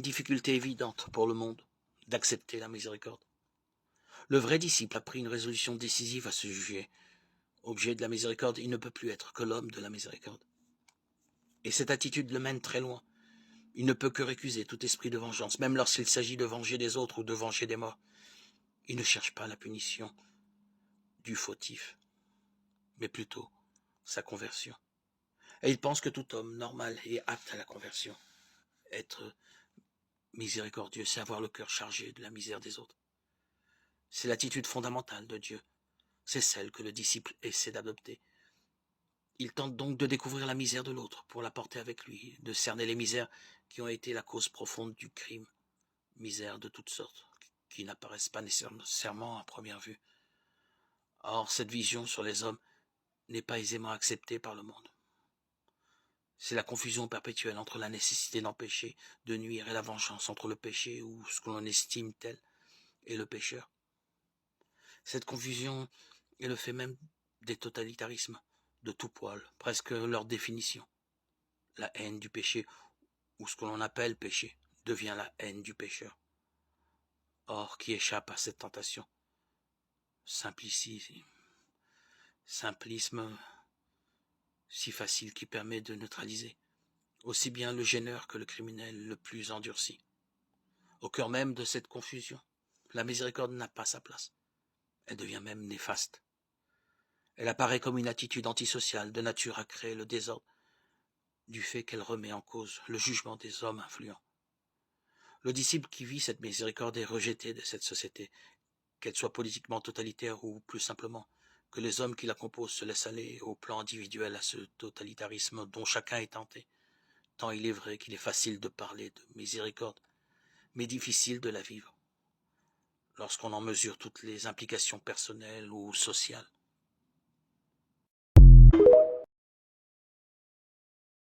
une difficulté évidente pour le monde d'accepter la miséricorde. Le vrai disciple a pris une résolution décisive à ce sujet. Objet de la miséricorde, il ne peut plus être que l'homme de la miséricorde. Et cette attitude le mène très loin. Il ne peut que récuser tout esprit de vengeance, même lorsqu'il s'agit de venger des autres ou de venger des morts. Il ne cherche pas la punition du fautif, mais plutôt sa conversion. Et il pense que tout homme normal est apte à la conversion. Être miséricordieux, c'est avoir le cœur chargé de la misère des autres. C'est l'attitude fondamentale de Dieu. C'est celle que le disciple essaie d'adopter. Il tente donc de découvrir la misère de l'autre pour la porter avec lui, de cerner les misères qui ont été la cause profonde du crime. Misères de toutes sortes, qui n'apparaissent pas nécessairement à première vue. Or, cette vision sur les hommes n'est pas aisément acceptée par le monde. C'est la confusion perpétuelle entre la nécessité d'empêcher, de nuire et la vengeance, entre le péché ou ce que l'on estime tel et le pécheur. Cette confusion est le fait même des totalitarismes de tout poil, presque leur définition. La haine du péché, ou ce que l'on appelle péché, devient la haine du pécheur. Or, qui échappe à cette tentation? Simplisme si facile qui permet de neutraliser aussi bien le gêneur que le criminel le plus endurci. Au cœur même de cette confusion, la miséricorde n'a pas sa place. Elle devient même néfaste. Elle apparaît comme une attitude antisociale de nature à créer le désordre du fait qu'elle remet en cause le jugement des hommes influents. Le disciple qui vit cette miséricorde est rejeté de cette société, qu'elle soit politiquement totalitaire ou plus simplement que les hommes qui la composent se laissent aller au plan individuel à ce totalitarisme dont chacun est tenté. Tant il est vrai qu'il est facile de parler de miséricorde, mais difficile de la vivre, lorsqu'on en mesure toutes les implications personnelles ou sociales.